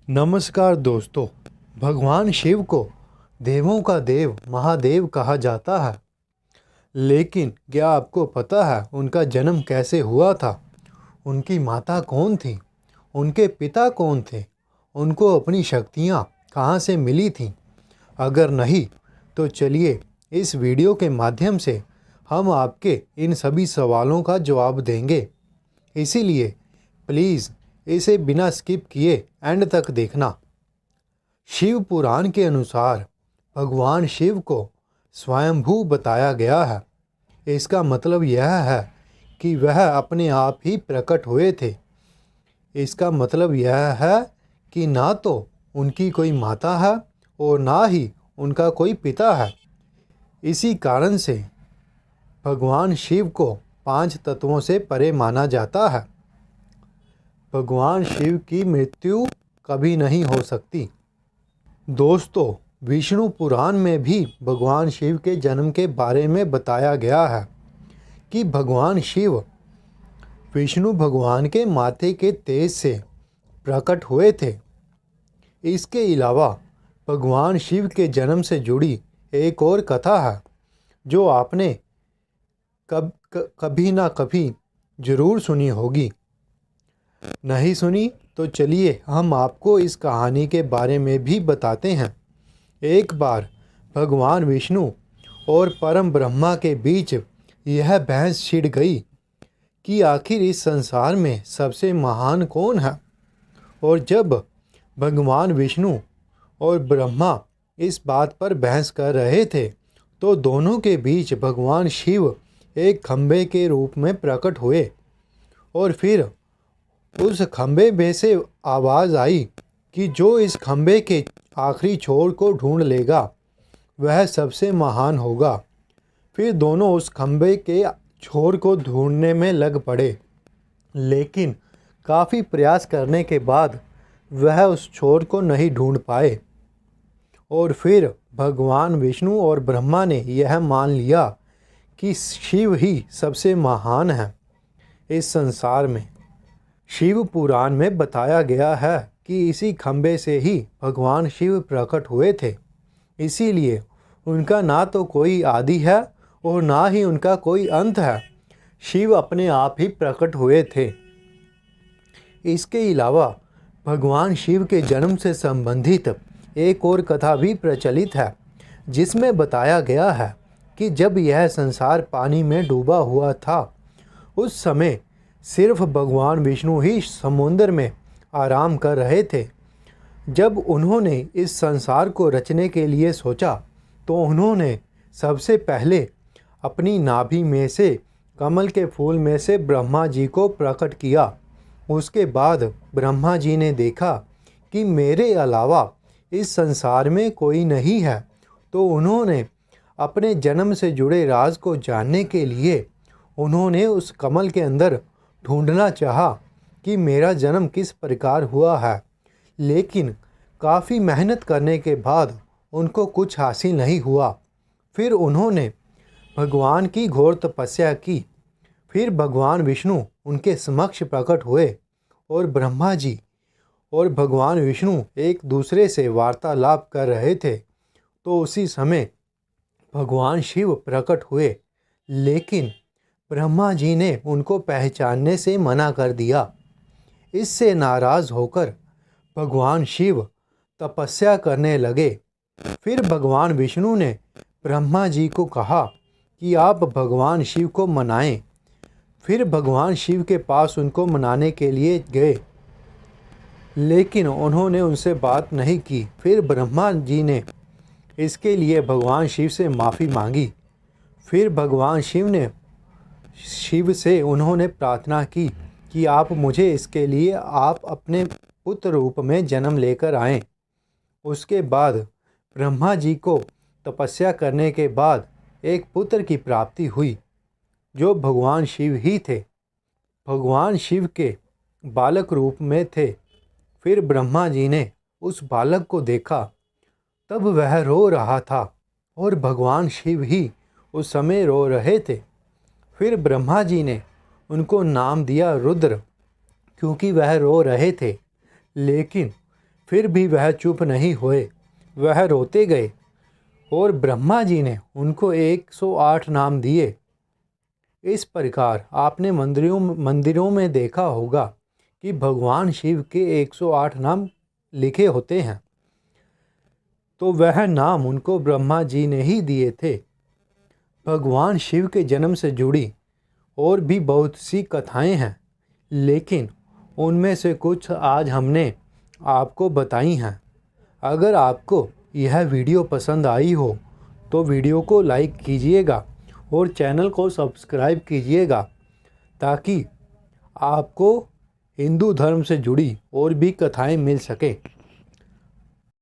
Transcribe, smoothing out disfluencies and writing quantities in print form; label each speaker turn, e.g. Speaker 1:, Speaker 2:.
Speaker 1: नमस्कार दोस्तों। भगवान शिव को देवों का देव महादेव कहा जाता है। लेकिन क्या आपको पता है उनका जन्म कैसे हुआ था? उनकी माता कौन थी? उनके पिता कौन थे? उनको अपनी शक्तियाँ कहाँ से मिली थीं? अगर नहीं तो चलिए इस वीडियो के माध्यम से हम आपके इन सभी सवालों का जवाब देंगे। इसीलिए प्लीज़ इसे बिना स्किप किए एंड तक देखना। शिव पुराण के अनुसार भगवान शिव को स्वयंभू बताया गया है। इसका मतलब यह है कि वह अपने आप ही प्रकट हुए थे। इसका मतलब यह है कि ना तो उनकी कोई माता है और ना ही उनका कोई पिता है। इसी कारण से भगवान शिव को 5 तत्वों से परे माना जाता है। भगवान शिव की मृत्यु कभी नहीं हो सकती। दोस्तों, विष्णु पुराण में भी भगवान शिव के जन्म के बारे में बताया गया है कि भगवान शिव विष्णु भगवान के माथे के तेज से प्रकट हुए थे। इसके अलावा भगवान शिव के जन्म से जुड़ी एक और कथा है जो आपने कभी ना कभी ज़रूर सुनी होगी। नहीं सुनी तो चलिए हम आपको इस कहानी के बारे में भी बताते हैं। एक बार भगवान विष्णु और परम ब्रह्मा के बीच यह बहस छिड़ गई कि आखिर इस संसार में सबसे महान कौन है। और जब भगवान विष्णु और ब्रह्मा इस बात पर बहस कर रहे थे तो दोनों के बीच भगवान शिव एक खंभे के रूप में प्रकट हुए और फिर उस खंभे में से आवाज़ आई कि जो इस खंभे के आखिरी छोर को ढूंढ लेगा वह सबसे महान होगा। फिर दोनों उस खंभे के छोर को ढूंढने में लग पड़े, लेकिन काफ़ी प्रयास करने के बाद वह उस छोर को नहीं ढूंढ पाए। और फिर भगवान विष्णु और ब्रह्मा ने यह मान लिया कि शिव ही सबसे महान है इस संसार में। शिव पुराण में बताया गया है कि इसी खंभे से ही भगवान शिव प्रकट हुए थे। इसीलिए उनका ना तो कोई आदि है और ना ही उनका कोई अंत है। शिव अपने आप ही प्रकट हुए थे। इसके अलावा भगवान शिव के जन्म से संबंधित एक और कथा भी प्रचलित है जिसमें बताया गया है कि जब यह संसार पानी में डूबा हुआ था उस समय सिर्फ भगवान विष्णु ही समुद्र में आराम कर रहे थे। जब उन्होंने इस संसार को रचने के लिए सोचा तो उन्होंने सबसे पहले अपनी नाभि में से कमल के फूल में से ब्रह्मा जी को प्रकट किया। उसके बाद ब्रह्मा जी ने देखा कि मेरे अलावा इस संसार में कोई नहीं है, तो उन्होंने अपने जन्म से जुड़े राज को जानने के लिए उन्होंने उस कमल के अंदर ढूंढना चाहा कि मेरा जन्म किस प्रकार हुआ है। लेकिन काफ़ी मेहनत करने के बाद उनको कुछ हासिल नहीं हुआ। फिर उन्होंने भगवान की घोर तपस्या की। फिर भगवान विष्णु उनके समक्ष प्रकट हुए और ब्रह्मा जी और भगवान विष्णु एक दूसरे से वार्तालाप कर रहे थे। तो उसी समय भगवान शिव प्रकट हुए, लेकिन ब्रह्मा जी ने उनको पहचानने से मना कर दिया। इससे नाराज़ होकर भगवान शिव तपस्या करने लगे। फिर भगवान विष्णु ने ब्रह्मा जी को कहा कि आप भगवान शिव को मनाएं। फिर भगवान शिव के पास उनको मनाने के लिए गए, लेकिन उन्होंने उनसे बात नहीं की। फिर ब्रह्मा जी ने इसके लिए भगवान शिव से माफ़ी मांगी। फिर भगवान शिव से उन्होंने प्रार्थना की कि आप मुझे इसके लिए आप अपने पुत्र रूप में जन्म लेकर आएं। उसके बाद ब्रह्मा जी को तपस्या करने के बाद एक पुत्र की प्राप्ति हुई जो भगवान शिव ही थे। भगवान शिव के बालक रूप में थे। फिर ब्रह्मा जी ने उस बालक को देखा, तब वह रो रहा था और भगवान शिव ही उस समय रो रहे थे। फिर ब्रह्मा जी ने उनको नाम दिया रुद्र, क्योंकि वह रो रहे थे। लेकिन फिर भी वह चुप नहीं हुए, वह रोते गए और ब्रह्मा जी ने उनको 108 नाम दिए। इस प्रकार आपने मंदिरों में देखा होगा कि भगवान शिव के 108 नाम लिखे होते हैं, तो वह नाम उनको ब्रह्मा जी ने ही दिए थे। भगवान शिव के जन्म से जुड़ी और भी बहुत सी कथाएं हैं, लेकिन उनमें से कुछ आज हमने आपको बताई हैं। अगर आपको यह वीडियो पसंद आई हो तो वीडियो को लाइक कीजिएगा और चैनल को सब्सक्राइब कीजिएगा, ताकि आपको हिंदू धर्म से जुड़ी और भी कथाएं मिल सके।